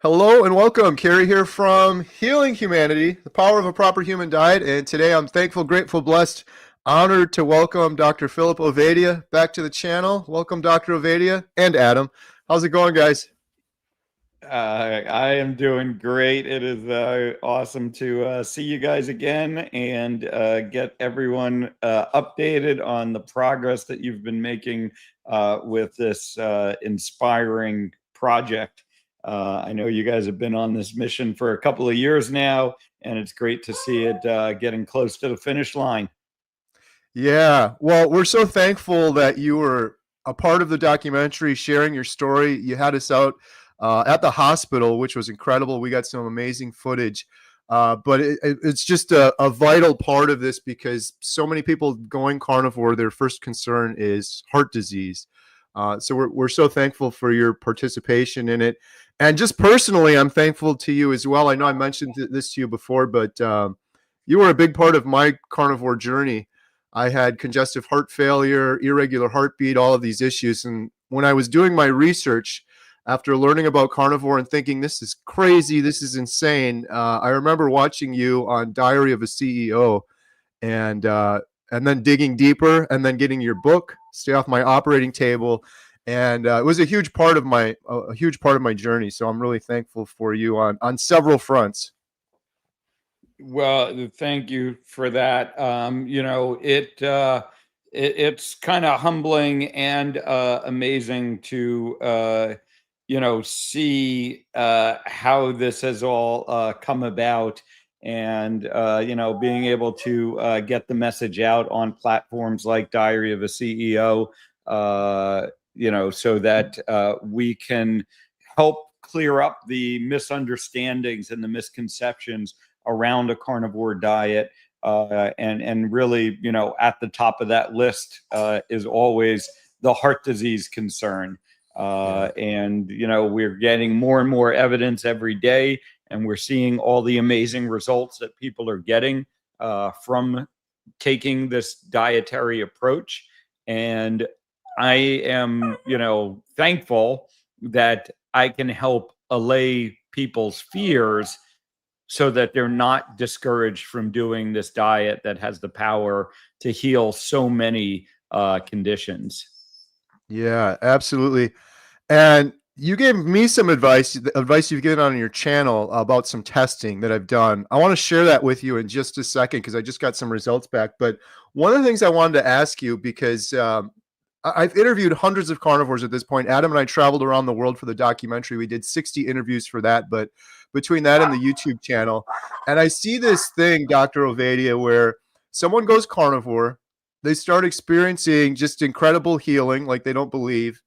Hello and welcome. Kerry here from Healing Humanity, the power of a proper human diet. And today I'm thankful, grateful, blessed, honored to welcome Dr. Philip Ovadia back to the channel. Welcome, Dr. Ovadia and Adam. How's it going, guys? I am doing great. It is awesome to see you guys again and get everyone updated on the progress that you've been making with this inspiring project. I know you guys have been on this mission for a couple of years now, and it's great to see it getting close to the finish line. Yeah, well, we're so thankful that you were a part of the documentary, sharing your story. You had us out at the hospital, which was incredible. We got some amazing footage. But it's just a vital part of this because so many people going carnivore, their first concern is heart disease. So we're so thankful for your participation in it. And just personally, I'm thankful to you as well. I know I mentioned this to you before, but you were a big part of my carnivore journey. I had congestive heart failure, irregular heartbeat, all of these issues. And when I was doing my research, after learning about carnivore and thinking this is crazy, this is insane, I remember watching you on Diary of a CEO, and then digging deeper, and then getting your book, Stay Off My Operating Table, and it was a huge part of my journey. So I'm really thankful for you on several fronts. Well, thank you for that. It's kind of humbling and amazing to see how this has all come about, and being able to get the message out on platforms like Diary of a CEO, so that we can help clear up the misunderstandings and the misconceptions around a carnivore diet. And really, at the top of that list is always the heart disease concern. And we're getting more and more evidence every day, and we're seeing all the amazing results that people are getting from taking this dietary approach. And I am, thankful that I can help allay people's fears so that they're not discouraged from doing this diet that has the power to heal so many conditions. Yeah, absolutely. And you gave me some advice, the advice you've given on your channel about some testing that I've done. I want to share that with you in just a second because I just got some results back. But one of the things I wanted to ask you, because I've interviewed hundreds of carnivores at this point. Adam and I traveled around the world for the documentary. We did 60 interviews for that, but between that and the YouTube channel, and I see this thing, Dr. Ovadia, where someone goes carnivore, they start experiencing just incredible healing, like they don't believe.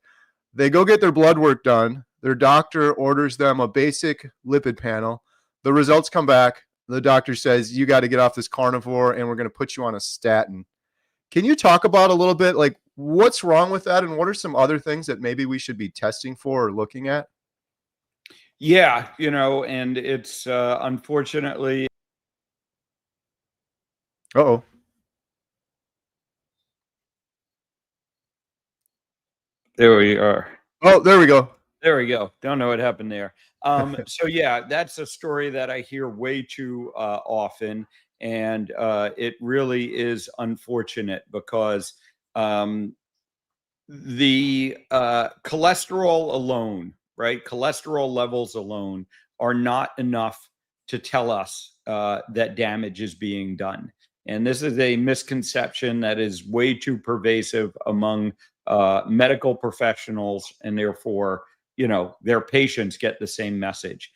They go get their blood work done. Their doctor orders them a basic lipid panel. The results come back. The doctor says, you got to get off this carnivore and we're going to put you on a statin. Can you talk about a little bit like what's wrong with that, and what are some other things that maybe we should be testing for or looking at? Yeah, and it's unfortunately. Uh-oh. There we are. Oh, there we go. There we go. Don't know what happened there. So yeah, that's a story that I hear way too often, and it really is unfortunate because the cholesterol alone, right? Cholesterol levels alone are not enough to tell us that damage is being done. And this is a misconception that is way too pervasive among medical professionals, and therefore, their patients get the same message.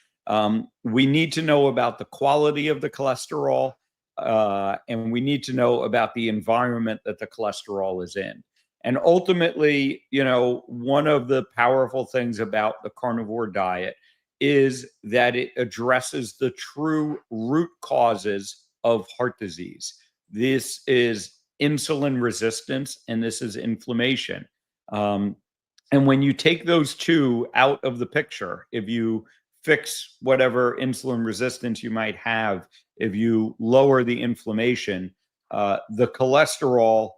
We need to know about the quality of the cholesterol, and we need to know about the environment that the cholesterol is in. And ultimately, one of the powerful things about the carnivore diet is that it addresses the true root causes of heart disease. This is insulin resistance and this is inflammation. And when you take those two out of the picture, if you fix whatever insulin resistance you might have, if you lower the inflammation, the cholesterol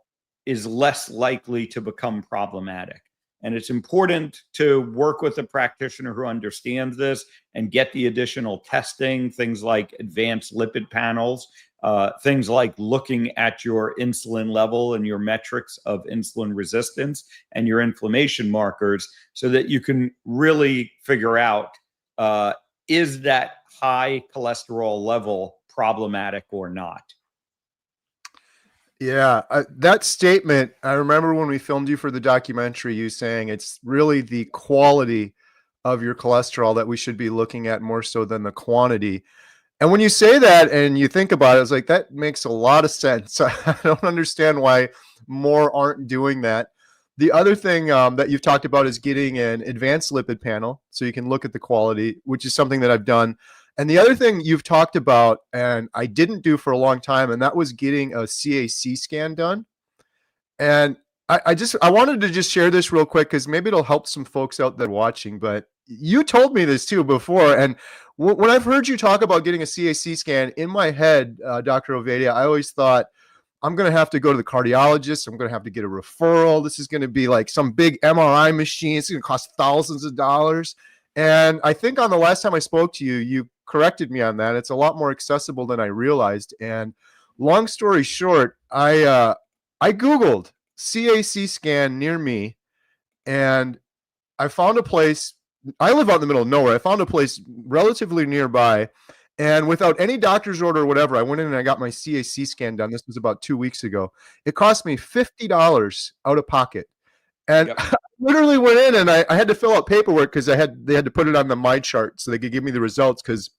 is less likely to become problematic. And it's important to work with a practitioner who understands this and get the additional testing, things like advanced lipid panels, things like looking at your insulin level and your metrics of insulin resistance and your inflammation markers so that you can really figure out, is that high cholesterol level problematic or not? Yeah, that statement, I remember when we filmed you for the documentary, you saying it's really the quality of your cholesterol that we should be looking at more so than the quantity. And when you say that and you think about it, it's like that makes a lot of sense. I don't understand why more aren't doing that. The other thing that you've talked about is getting an advanced lipid panel so you can look at the quality, which is something that I've done. And the other thing you've talked about, and I didn't do for a long time, and that was getting a CAC scan done. And I wanted to just share this real quick because maybe it'll help some folks out there watching. But you told me this too before, and when I've heard you talk about getting a CAC scan, in my head, Dr. Ovadia, I always thought I'm going to have to go to the cardiologist. I'm going to have to get a referral. This is going to be like some big MRI machine. It's going to cost thousands of dollars. And I think on the last time I spoke to you, you corrected me on that. It's a lot more accessible than I realized. And long story short, I Googled CAC scan near me, and I found a place. I live out in the middle of nowhere. I found a place relatively nearby, and without any doctor's order or whatever, I went in and I got my CAC scan done. This was about 2 weeks ago. It cost me $50 out of pocket. And Yep. I literally went in and I had to fill out paperwork because they had to put it on the my chart so they could give me the results because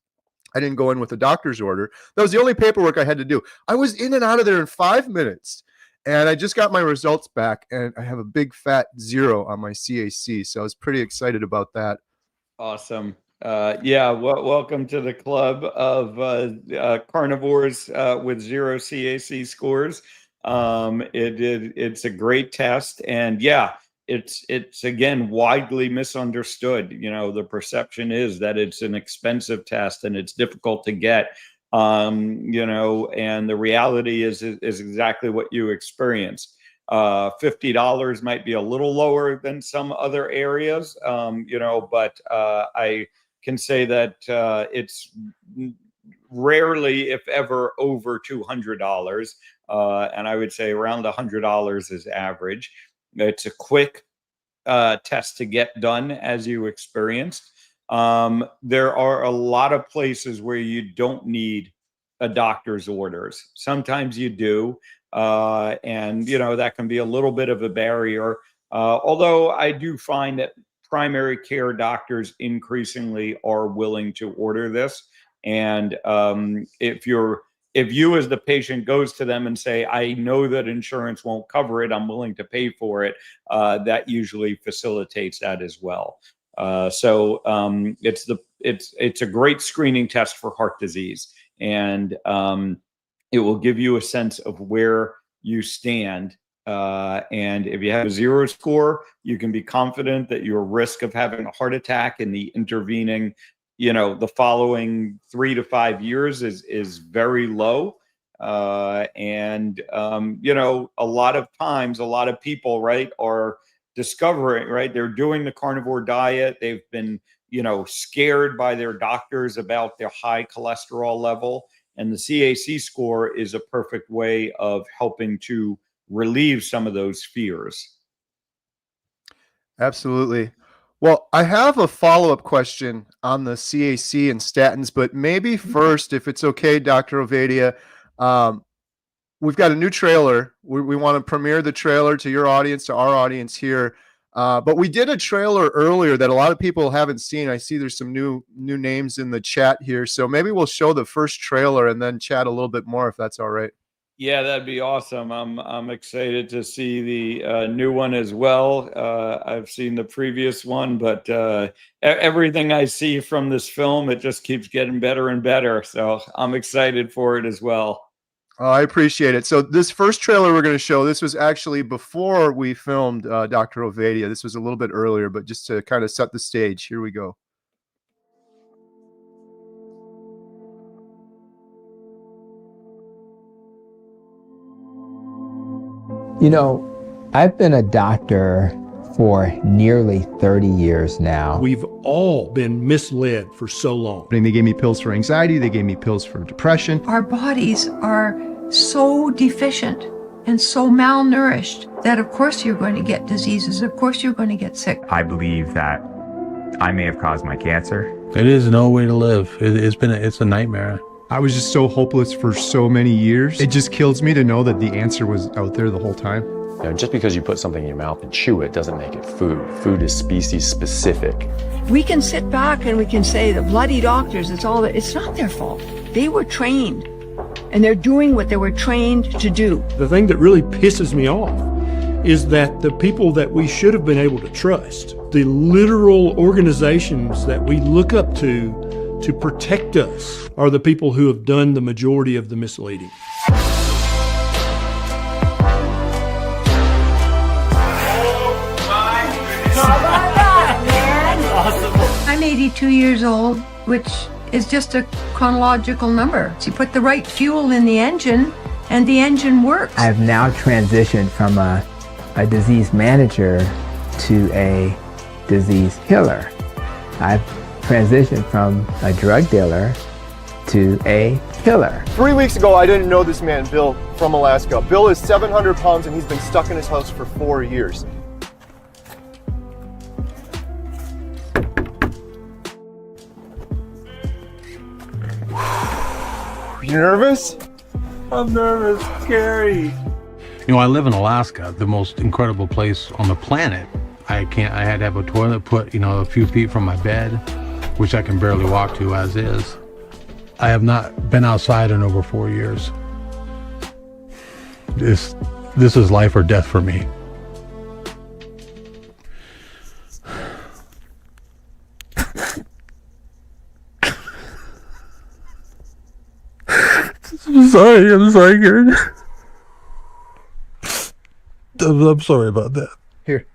I didn't go in with a doctor's order. That was the only paperwork I had to do. I was in and out of there in 5 minutes. And I just got my results back, and I have a big fat 0 on my CAC. So I was pretty excited about that. Awesome. Yeah, welcome to the club of carnivores with 0 CAC scores. It's a great test, and yeah, it's again widely misunderstood. The perception is that it's an expensive test and it's difficult to get. And the reality is exactly what you experience. $50 might be a little lower than some other areas, but I can say that it's rarely, if ever, over $200. And I would say around $100 is average. It's a quick test to get done, as you experienced. There are a lot of places where you don't need a doctor's orders. Sometimes you do. And that can be a little bit of a barrier. Although I do find that primary care doctors increasingly are willing to order this. And if you as the patient goes to them and say, I know that insurance won't cover it, I'm willing to pay for it, that usually facilitates that as well. So it's a great screening test for heart disease, and it will give you a sense of where you stand. And if you have a 0 score, you can be confident that your risk of having a heart attack in the intervening, the following 3 to 5 years is very low. And a lot of times, a lot of people, right, are discovering, right, they're doing the carnivore diet. They've been, scared by their doctors about their high cholesterol level. And the CAC score is a perfect way of helping to relieve some of those fears. Absolutely. Well, I have a follow-up question on the CAC and statins, but maybe first, if it's okay, Dr. Ovadia, um, we've got a new trailer. We want to premiere the trailer to your audience, to our audience here. But we did a trailer earlier that a lot of people haven't seen. I see there's some new names in the chat here. So maybe we'll show the first trailer and then chat a little bit more if that's all right. Yeah, that'd be awesome. I'm excited to see the new one as well. I've seen the previous one, but everything I see from this film, it just keeps getting better and better. So I'm excited for it as well. Oh, I appreciate it. So this first trailer we're going to show, this was actually before we filmed Dr. Ovadia. This was a little bit earlier, but just to kind of set the stage, here we go. I've been a doctor for nearly 30 years now. We've all been misled for so long. They gave me pills for anxiety. They gave me pills for depression. Our bodies are so deficient and so malnourished that of course you're going to get diseases. Of course you're going to get sick. I believe that I may have caused my cancer. It is no way to live. It's a nightmare. I was just so hopeless for so many years. It just kills me to know that the answer was out there the whole time. You know, just because you put something in your mouth and chew it doesn't make it food. Food is species specific. We can sit back and we can say the bloody doctors, it's not their fault. They were trained and they're doing what they were trained to do. The thing that really pisses me off is that the people that we should have been able to trust, the literal organizations that we look up to protect us, are the people who have done the majority of the misleading. I'm 82 years old, which is just a chronological number. So you put the right fuel in the engine and the engine works. I've now transitioned from a disease manager to a disease healer. I've transitioned from a drug dealer to a healer. 3 weeks ago, I didn't know this man, Bill, from Alaska. Bill is 700 pounds and he's been stuck in his house for 4 years. You nervous? I'm nervous, scary. You know, I live in Alaska, the most incredible place on the planet. I had to have a toilet put, a few feet from my bed, which I can barely walk to as is. I have not been outside in over 4 years. This is life or death for me. I'm sorry, Karen. I'm sorry about that. Here.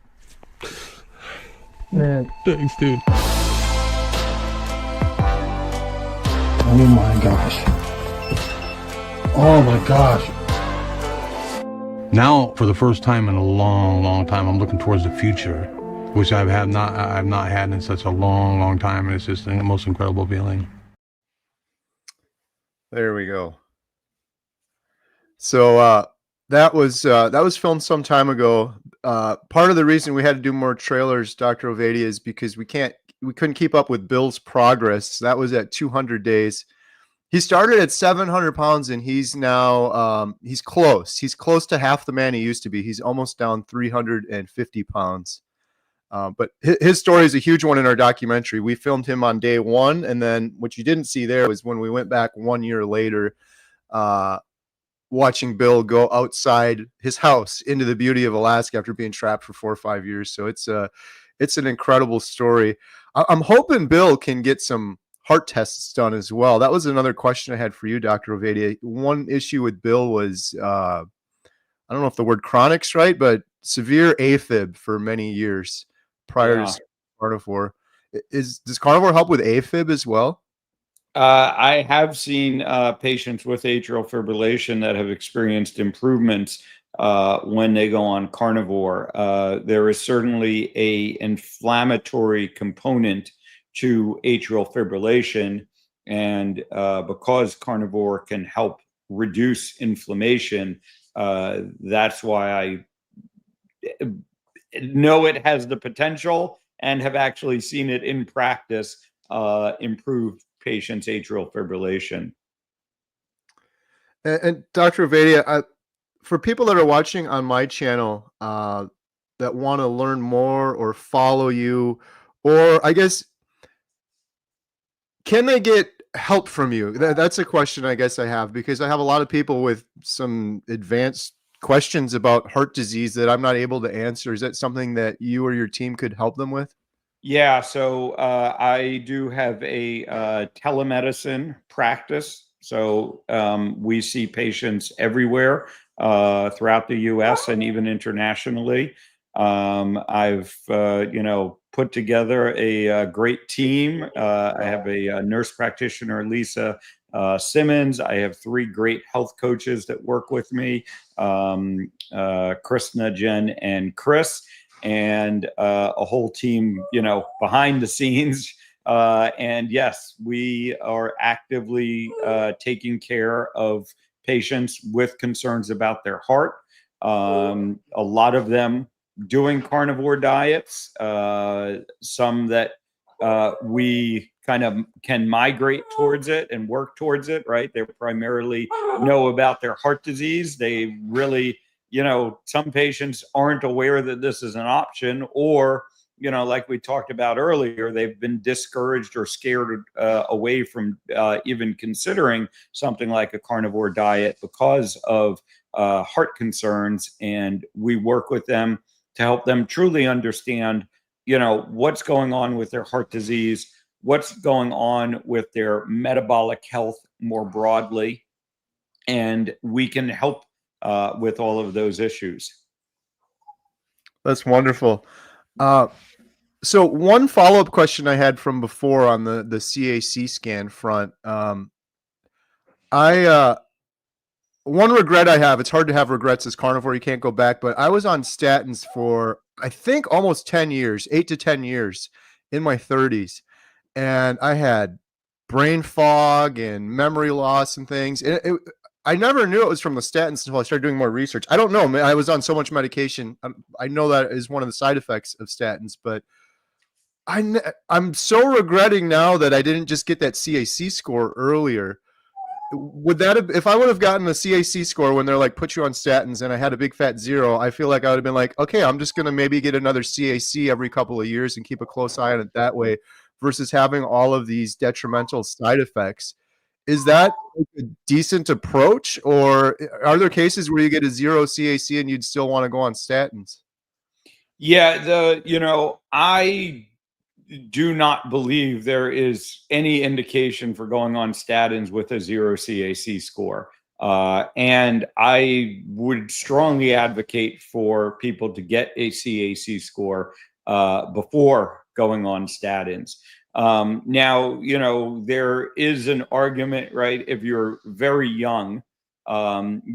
Man, Thanks, dude. Oh my gosh. Oh my gosh. Now, for the first time in a long, long time, I'm looking towards the future, which I've not had in such a long, long time. And it's just the most incredible feeling. There we go. So that was filmed some time ago. Part of the reason we had to do more trailers, Dr. Ovadia, is because we couldn't keep up with Bill's progress. That was at 200 days. He started at 700 pounds and he's now he's close to half the man he used to be. He's almost down 350 pounds. But his story is a huge one in our documentary. We filmed him on day one, and then what you didn't see there was when we went back 1 year later, watching Bill go outside his house into the beauty of Alaska after being trapped for 4 or 5 years. So it's an incredible story. I'm hoping Bill can get some heart tests done as well. That was another question I had for you, Dr. Ovadia. One issue with Bill was, I don't know if the word chronic's right, but severe AFib for many years prior to carnivore. Does carnivore help with AFib as well? I have seen patients with atrial fibrillation that have experienced improvements when they go on carnivore. There is certainly a inflammatory component to atrial fibrillation, and because carnivore can help reduce inflammation, that's why I know it has the potential and have actually seen it in practice improve patients' atrial fibrillation. And Dr. Ovadia, for people that are watching on my channel that want to learn more or follow you, or I guess, can they get help from you? That's a question I guess I have, because I have a lot of people with some advanced questions about heart disease that I'm not able to answer. Is that something that you or your team could help them with? Yeah, so I do have a telemedicine practice. So we see patients everywhere throughout the U.S. and even internationally. I've put together a great team. I have a nurse practitioner, Lisa Simmons. I have 3 great health coaches that work with me, Krishna, Jen, and Chris. and a whole team, behind the scenes. And yes, we are actively taking care of patients with concerns about their heart. A lot of them doing carnivore diets, some that we kind of can migrate towards it and work towards it, right? They primarily know about their heart disease. They really, some patients aren't aware that this is an option, or, like we talked about earlier, they've been discouraged or scared away from even considering something like a carnivore diet because of heart concerns. And we work with them to help them truly understand, what's going on with their heart disease, what's going on with their metabolic health more broadly, and we can help with all of those issues. That's wonderful. So one follow-up question I had from before on the CAC scan front. I one regret I have, it's hard to have regrets as carnivore, you can't go back, but I was on statins for I think almost 10 years, 8 to 10 years in my 30s. And I had brain fog and memory loss and things. I never knew it was from the statins until I started doing more research. I don't know, man. I was on so much medication. I know that is one of the side effects of statins, but I'm so regretting now that I didn't just get that CAC score earlier. Would that have, if I would have gotten a CAC score when they're like, put you on statins, and I had a big fat 0, I feel like I would have been like, okay, I'm just going to maybe get another CAC every couple of years and keep a close eye on it that way versus having all of these detrimental side effects. Is that a decent approach, or are there cases where you get a 0 CAC and you'd still want to go on statins? Yeah, I do not believe there is any indication for going on statins with a 0 CAC score. And I would strongly advocate for people to get a CAC score before going on statins. Now, there is an argument, right? If you're very young, it's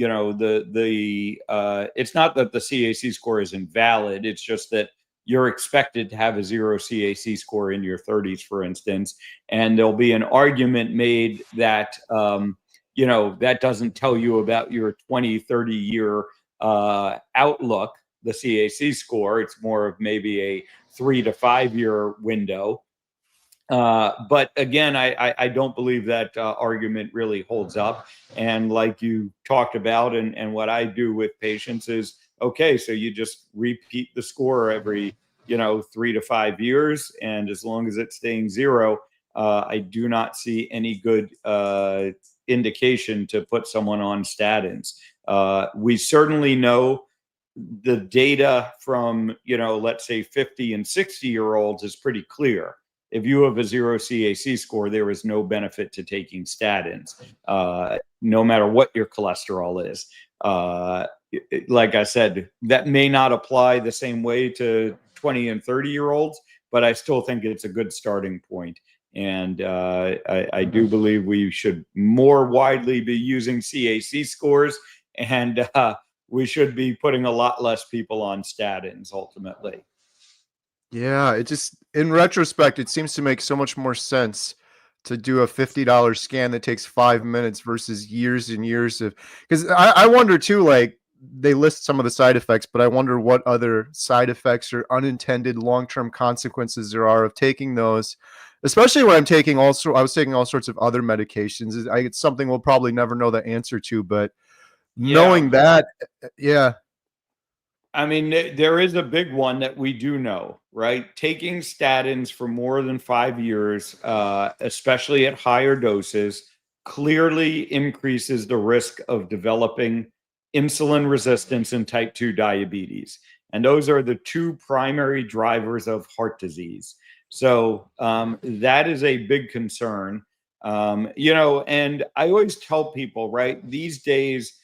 not that the CAC score is invalid. It's just that you're expected to have a 0 CAC score in your 30s, for instance, and there'll be an argument made that, that doesn't tell you about your 20, 30-year outlook, the CAC score. It's more of maybe a 3 to 5 year window. But again, I don't believe that argument really holds up. And like you talked about, and what I do with patients is, okay, so you just repeat the score every, 3 to 5 years. And as long as it's staying 0, I do not see any good indication to put someone on statins. We certainly know the data from, let's say 50 and 60-year-olds is pretty clear. If you have a 0 CAC score, there is no benefit to taking statins, no matter what your cholesterol is. Like I said, that may not apply the same way to 20 and 30-year-olds, but I still think it's a good starting point. And I do believe we should more widely be using CAC scores, and we should be putting a lot less people on statins ultimately. Yeah, it just, in retrospect, it seems to make so much more sense to do a $50 scan that takes 5 minutes versus years and years of, because I wonder too, like they list some of the side effects, but I wonder what other side effects or unintended long-term consequences there are of taking those, especially when I was taking all sorts of other medications. It's something we'll probably never know the answer to, but knowing that, yeah. I mean, there is a big one that we do know, right? Taking statins for more than 5 years, especially at higher doses, clearly increases the risk of developing insulin resistance and type 2 diabetes. And those are the two primary drivers of heart disease. So that is a big concern. And I always tell people, right, these days,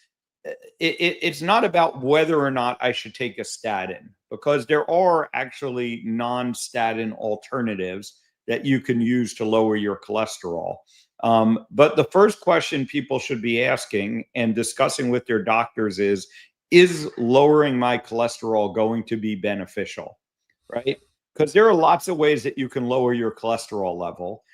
it's not about whether or not I should take a statin, because there are actually non-statin alternatives that you can use to lower your cholesterol. But the first question people should be asking and discussing with their doctors is is lowering my cholesterol going to be beneficial, right? Because there are lots of ways that you can lower your cholesterol level.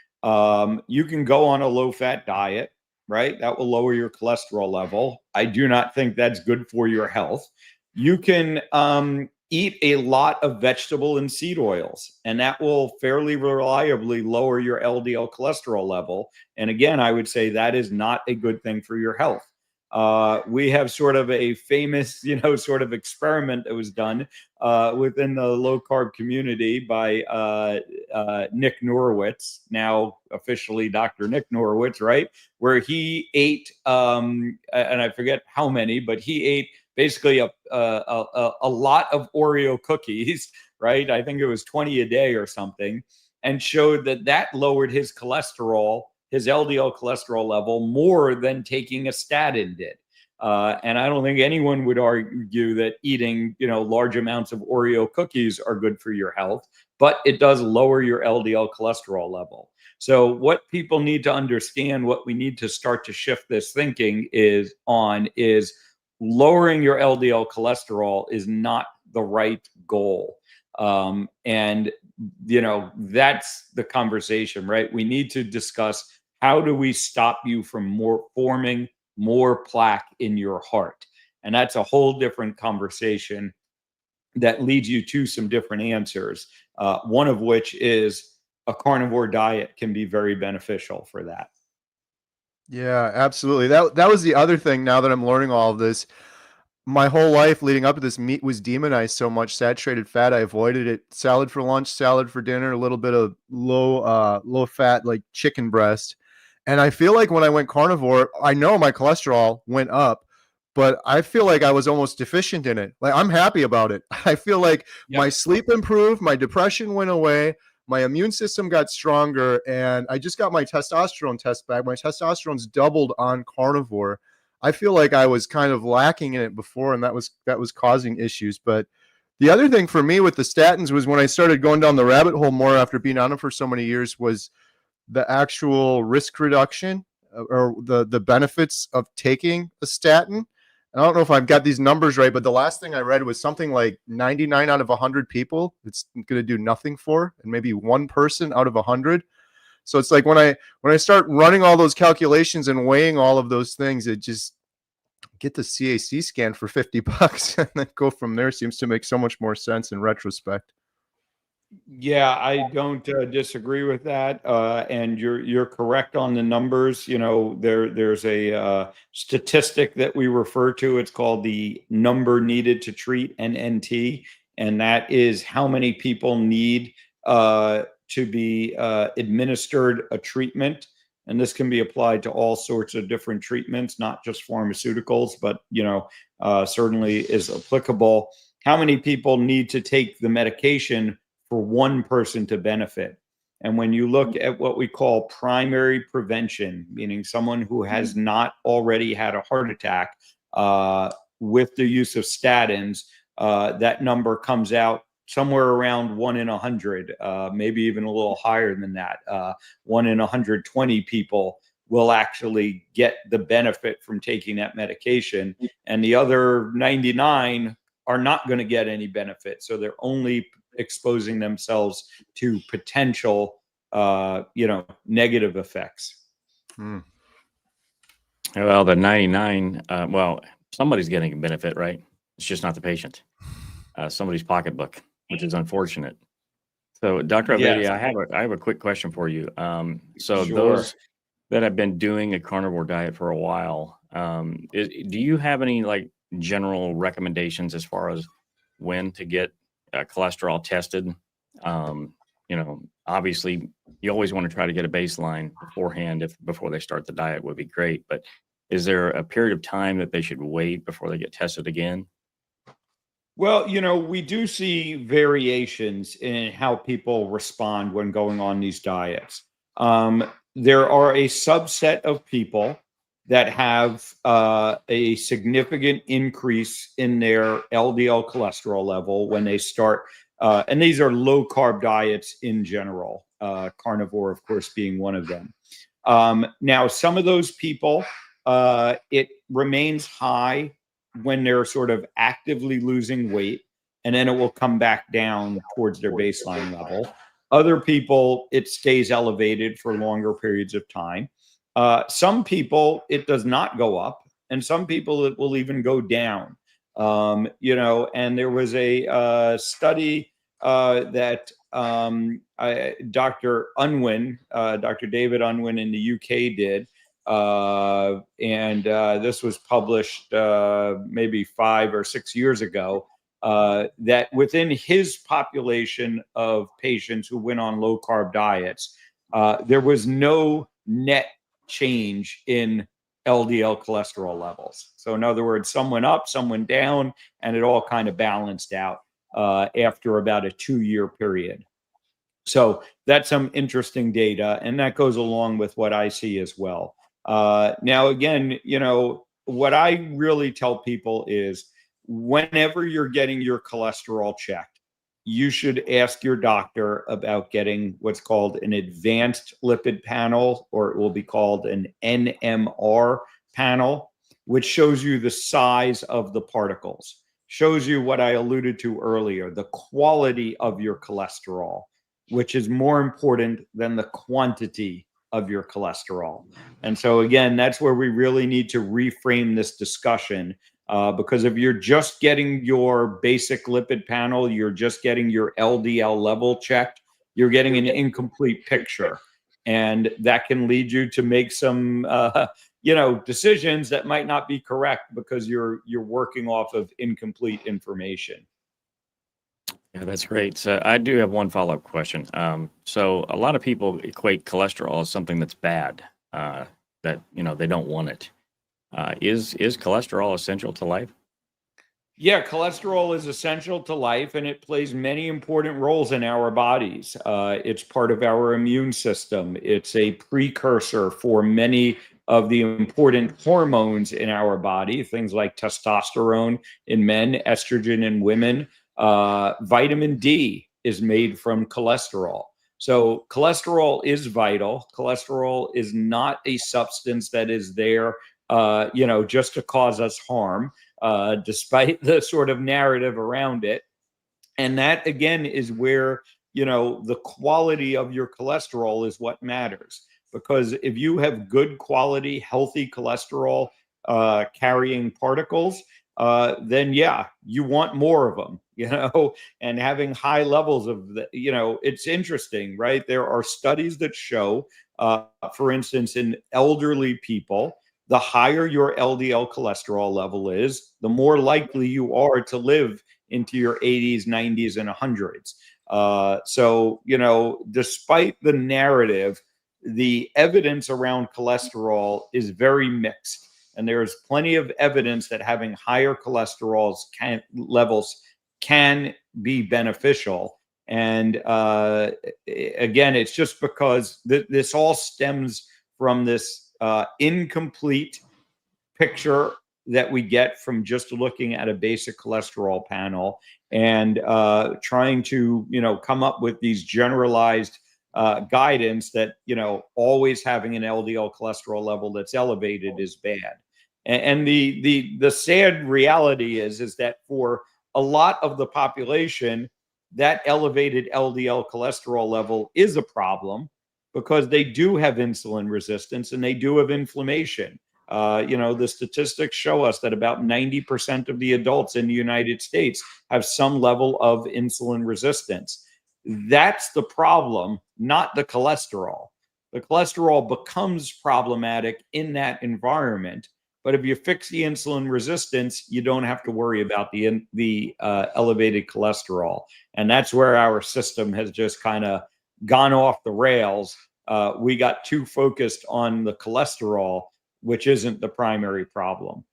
You can go on a low-fat diet, right? That will lower your cholesterol level. I do not think that's good for your health. You can eat a lot of vegetable and seed oils, and that will fairly reliably lower your LDL cholesterol level. And again, I would say that is not a good thing for your health. We have sort of a famous, sort of experiment that was done within the low carb community by Nick Norowitz, now officially Dr. Nick Norowitz, right? Where he ate, and I forget how many, but he ate basically a lot of Oreo cookies, right? I think it was 20 a day or something, and showed that lowered his cholesterol, his LDL cholesterol level, more than taking a statin did. And I don't think anyone would argue that eating, large amounts of Oreo cookies are good for your health, but it does lower your LDL cholesterol level. So what people need to understand, what we need to start to shift this thinking is lowering your LDL cholesterol is not the right goal. And that's the conversation, right? We need to discuss, how do we stop you from forming more plaque in your heart? And that's a whole different conversation that leads you to some different answers. One of which is a carnivore diet can be very beneficial for that. Yeah, absolutely. That was the other thing. Now that I'm learning all of this, my whole life leading up to this, meat was demonized so much. Saturated fat, I avoided it. Salad for lunch, salad for dinner, a little bit of low fat, like chicken breast. And I feel like when I went carnivore, I know my cholesterol went up, but I feel like I was almost deficient in it. Like, I'm happy about it. I feel like my sleep improved, my depression went away, my immune system got stronger, and I just got my testosterone test back. My testosterone's doubled on carnivore. I feel like I was kind of lacking in it before, and that was causing issues. But the other thing for me with the statins was, when I started going down the rabbit hole more after being on them for so many years, was the actual risk reduction, or the benefits of taking a statin. And I don't know if I've got these numbers right, but the last thing I read was something like 99 out of 100 people it's going to do nothing for, and maybe one person out of 100. So it's like, when I start running all those calculations and weighing all of those things, it just, get the CAC scan for $50 and then go from there seems to make so much more sense in retrospect. Yeah, I don't disagree with that, and you're correct on the numbers. There's a statistic that we refer to. It's called the number needed to treat, NNT, and that is how many people need to be administered a treatment. And this can be applied to all sorts of different treatments, not just pharmaceuticals, but certainly is applicable. How many people need to take the medication for one person to benefit? And when you look at what we call primary prevention, meaning someone who has not already had a heart attack with the use of statins, that number comes out somewhere around 1 in 100, maybe even a little higher than that. 1 in 120 people will actually get the benefit from taking that medication, and the other 99 are not going to get any benefit. So they're only exposing themselves to potential, negative effects. Well, the 99, somebody's getting a benefit, right? It's just not the patient. Somebody's pocketbook, which is unfortunate. So, Dr. Ovadia, Yes. I have a quick question for you. Sure. Those that have been doing a carnivore diet for a while, do you have any general recommendations as far as when to get cholesterol tested? Obviously, you always want to try to get a baseline beforehand. Before they start the diet would be great, but is there a period of time that they should wait before they get tested again? Well, we do see variations in how people respond when going on these diets. There are a subset of people that have a significant increase in their LDL cholesterol level when they start, and these are low carb diets in general, carnivore, of course, being one of them. Now, some of those people, it remains high when they're sort of actively losing weight, and then it will come back down towards their baseline level. Other people, it stays elevated for longer periods of time. Some people, it does not go up, and some people, it will even go down. And there was a study that Dr. Unwin, Dr. David Unwin in the UK did, and this was published maybe 5 or 6 years ago, that within his population of patients who went on low carb diets, there was no net change in LDL cholesterol levels. So in other words, some went up, some went down, and it all kind of balanced out after about a 2-year period. So that's some interesting data, and that goes along with what I see as well. Now, again, what I really tell people is whenever you're getting your cholesterol checked, you should ask your doctor about getting what's called an advanced lipid panel, or it will be called an NMR panel, which shows you the size of the particles, shows you what I alluded to earlier, the quality of your cholesterol, which is more important than the quantity of your cholesterol. And so again, that's where we really need to reframe this discussion, because if you're just getting your basic lipid panel, you're just getting your LDL level checked, you're getting an incomplete picture. And that can lead you to make some decisions that might not be correct because you're working off of incomplete information. Yeah, that's great. So I do have one follow-up question. So a lot of people equate cholesterol as something that's bad, that they don't want it. Is cholesterol essential to life? Yeah, cholesterol is essential to life, and it plays many important roles in our bodies. It's part of our immune system. It's a precursor for many of the important hormones in our body, things like testosterone in men, estrogen in women. Vitamin D is made from cholesterol. So cholesterol is vital. Cholesterol is not a substance that is there, just to cause us harm, despite the sort of narrative around it. And that, again, is where, the quality of your cholesterol is what matters. Because if you have good quality, healthy cholesterol carrying particles, then yeah, you want more of them, and having high levels of it's interesting, right? There are studies that show, for instance, in elderly people, the higher your LDL cholesterol level is, the more likely you are to live into your 80s, 90s, and 100s. So, despite the narrative, the evidence around cholesterol is very mixed. And there's plenty of evidence that having higher cholesterol levels can be beneficial. And again, it's just because this all stems from this incomplete picture that we get from just looking at a basic cholesterol panel and trying to, come up with these generalized guidance that, always having an LDL cholesterol level that's elevated is bad. And the sad reality is that for a lot of the population, that elevated LDL cholesterol level is a problem because they do have insulin resistance and they do have inflammation. The statistics show us that about 90% of the adults in the United States have some level of insulin resistance. That's the problem, not the cholesterol. The cholesterol becomes problematic in that environment. But if you fix the insulin resistance, you don't have to worry about the elevated cholesterol. And that's where our system has just kind of gone off the rails. We got too focused on the cholesterol, which isn't the primary problem.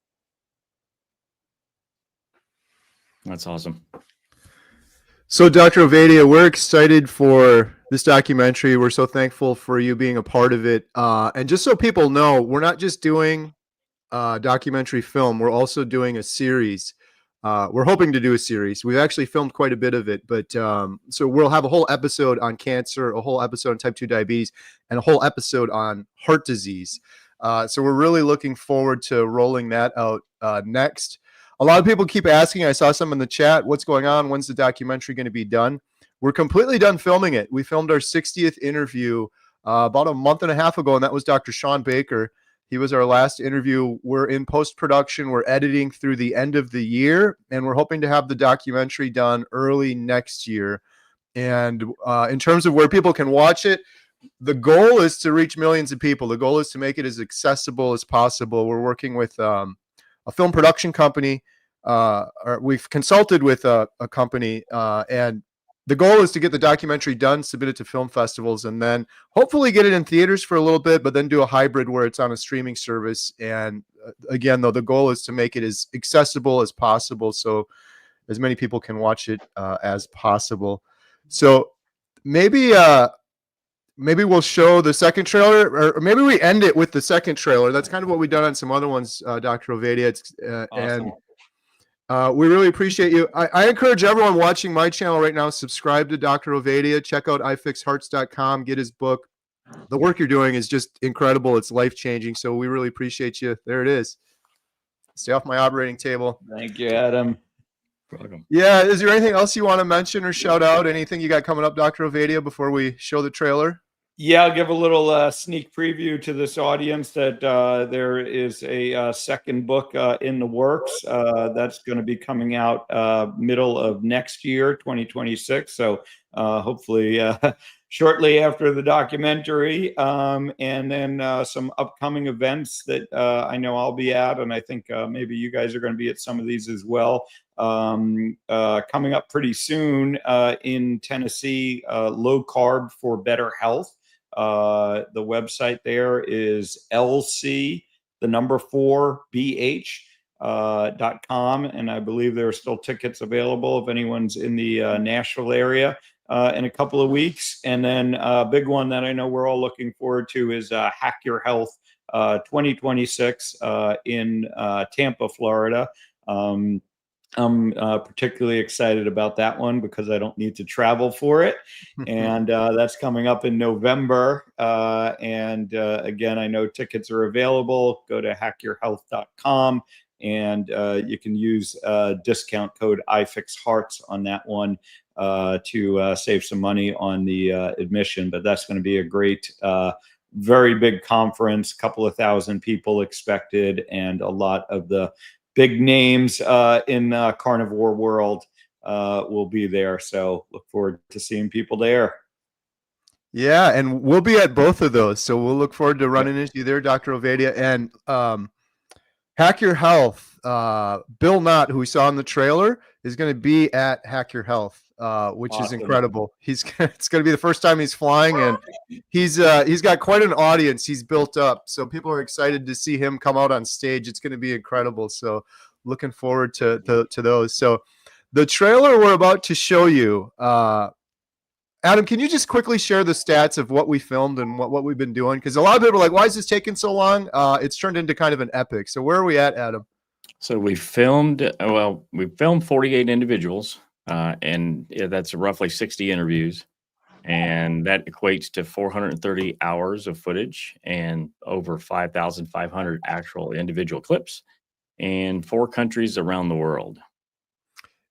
That's awesome. So, Dr. Ovadia, we're excited for this documentary. We're so thankful for you being a part of it. And just so people know, we're not just doing documentary film, we're also doing a series. We're hoping to do a series. We've actually filmed quite a bit of it, but so we'll have a whole episode on cancer, a whole episode on type 2 diabetes, and a whole episode on heart disease. So we're really looking forward to rolling that out next. a lot of people keep asking. I saw some in the chat. What's going on? When's the documentary going to be done? We're completely done filming it. We filmed our 60th interview about a month and a half ago, and that was Dr. Sean Baker. He was our last interview. We're in post-production. We're editing through the end of the year, and we're hoping to have the documentary done early next year. And in terms of where people can watch it, the goal is to reach millions of people. The goal is to make it as accessible as possible. We're working with a film production company. Or we've consulted with a company, and the goal is to get the documentary done, submit it to film festivals, and then hopefully get it in theaters for a little bit, but then do a hybrid where it's on a streaming service. And again, though, the goal is to make it as accessible as possible so as many people can watch it as possible. So maybe we'll show the second trailer, or maybe we end it with the second trailer. That's kind of what we've done on some other ones, Dr. Ovadia. It's, Awesome. and we really appreciate you. I encourage everyone watching my channel right now, subscribe to Dr. Ovadia, check out ifixhearts.com, get his book. The work you're doing is just incredible. It's life-changing, so we really appreciate you. There it is. Stay off my operating table. Thank you, Adam. Welcome. Yeah, is there anything else you want to mention or shout out? Anything you got coming up, Dr. Ovadia, before we show the trailer? Yeah, I'll give a little sneak preview to this audience that there is a second book in the works that's going to be coming out middle of next year, 2026. So hopefully shortly after the documentary, and then some upcoming events that I know I'll be at, and I think maybe you guys are going to be at some of these as well. Coming up pretty soon in Tennessee, Low Carb for Better Health. The website there is lc4bh.com, and I believe there are still tickets available if anyone's in the Nashville area in a couple of weeks. And then a big one that I know we're all looking forward to is Hack Your Health 2026 in Tampa, Florida. I'm particularly excited about that one because I don't need to travel for it. And that's coming up in November. And again, I know tickets are available. Go to hackyourhealth.com, and you can use discount code ifixhearts on that one to save some money on the admission. But that's going to be a great, very big conference, couple of thousand people expected, and a lot of the big names in carnivore world will be there. So look forward to seeing people there. Yeah, and we'll be at both of those. So we'll look forward to running into you there, Dr. Ovadia. And Hack Your Health, Bill Knott, who we saw in the trailer, is going to be at Hack Your Health, which is incredible. It's going to be the first time he's flying, and he's got quite an audience he's built up. So people are excited to see him come out on stage. It's going to be incredible. So looking forward to those. So the trailer we're about to show you, Adam, can you just quickly share the stats of what we filmed and what we've been doing? Because a lot of people are like, why is this taking so long? It's turned into kind of an epic. So where are we at, Adam? So we filmed 48 individuals, and that's roughly 60 interviews. And that equates to 430 hours of footage and over 5,500 actual individual clips in 4 countries around the world.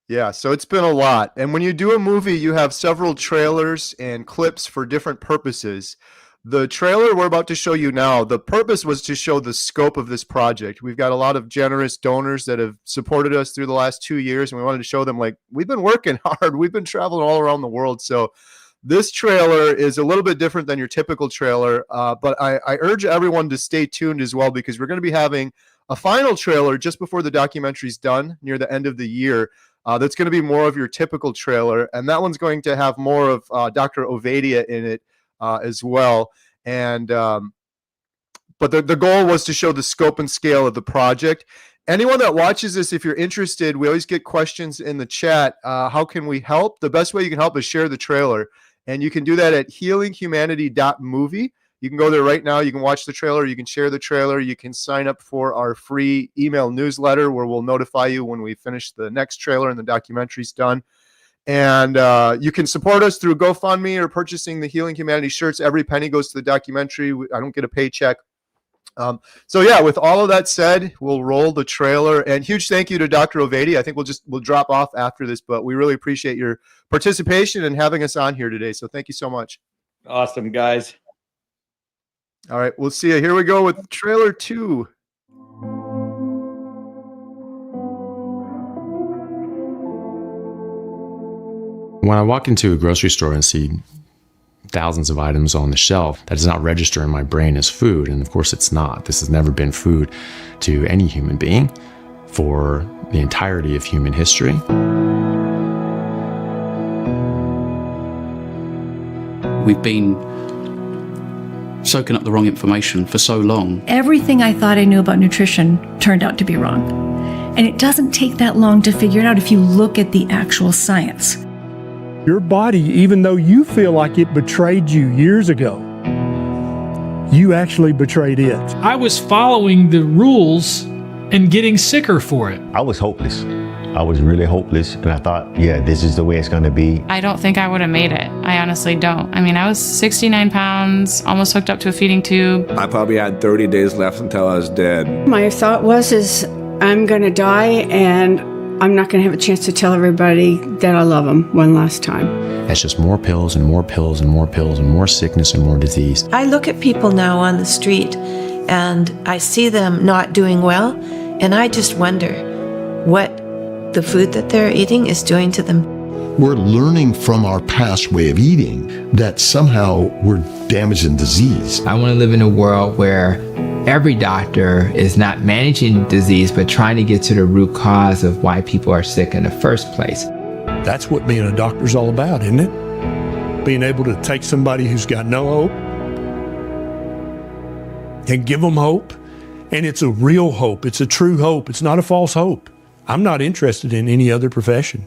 Yeah, so it's been a lot. And when you do a movie, you have several trailers and clips for different purposes. The trailer we're about to show you now, the purpose was to show the scope of this project. We've got a lot of generous donors that have supported us through the last 2 years, and we wanted to show them, like, we've been working hard. We've been traveling all around the world. So this trailer is a little bit different than your typical trailer, but I urge everyone to stay tuned as well, because we're going to be having a final trailer just before the documentary's done near the end of the year. That's going to be more of your typical trailer, and that one's going to have more of Dr. Ovadia in it as well. And but the goal was to show the scope and scale of the project. Anyone that watches this, if you're interested, we always get questions in the chat. How can we help? The best way you can help is share the trailer, and you can do that at healinghumanity.movie. You can go there right now. You can watch the trailer. You can share the trailer. You can sign up for our free email newsletter where we'll notify you when we finish the next trailer and the documentary's done. And you can support us through GoFundMe or purchasing the Healing Humanity shirts. Every penny goes to the documentary. I don't get a paycheck. So yeah, with all of that said, we'll roll the trailer. And huge thank you to Dr. Ovadia. I think we'll drop off after this, but we really appreciate your participation and having us on here today. So thank you so much. Awesome, guys. All right, we'll see you. Here we go with trailer 2. When I walk into a grocery store and see thousands of items on the shelf, that does not register in my brain as food. And of course it's not. This has never been food to any human being for the entirety of human history. We've been soaking up the wrong information for so long. Everything I thought I knew about nutrition turned out to be wrong. And it doesn't take that long to figure it out if you look at the actual science. Your body, even though you feel like it betrayed you years ago, you actually betrayed it. I was following the rules and getting sicker for it. I was hopeless. I was really hopeless, and I thought, yeah, this is the way it's going to be. I don't think I would have made it. I honestly don't. I mean, I was 69 pounds, almost hooked up to a feeding tube. I probably had 30 days left until I was dead. My thought was, I'm going to die, and I'm not going to have a chance to tell everybody that I love them one last time. That's just more pills and more pills and more pills and more sickness and more disease. I look at people now on the street and I see them not doing well, and I just wonder what the food that they're eating is doing to them. We're learning from our past way of eating that somehow we're damaging disease. I want to live in a world where every doctor is not managing disease, but trying to get to the root cause of why people are sick in the first place. That's what being a doctor's all about, isn't it? Being able to take somebody who's got no hope and give them hope. And it's a real hope. It's a true hope. It's not a false hope. I'm not interested in any other profession.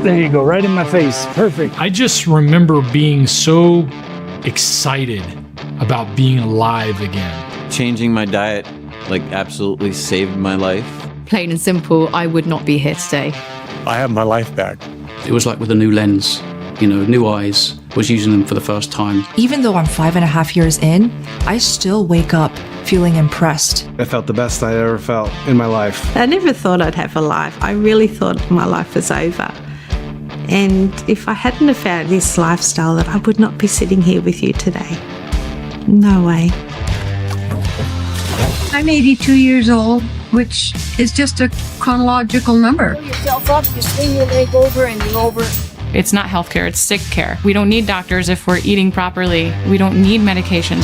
There you go, right in my face. Perfect. I just remember being so excited about being alive again. Changing my diet, absolutely saved my life. Plain and simple, I would not be here today. I have my life back. It was like with a new lens, new eyes, was using them for the first time. Even though I'm 5.5 years in, I still wake up feeling impressed. I felt the best I ever felt in my life. I never thought I'd have a life. I really thought my life was over. And if I hadn't have found this lifestyle, that I would not be sitting here with you today. No way. I'm 82 years old, which is just a chronological number. Pull yourself up, you swing your leg over and you're over. It's not healthcare, it's sick care. We don't need doctors if we're eating properly. We don't need medication.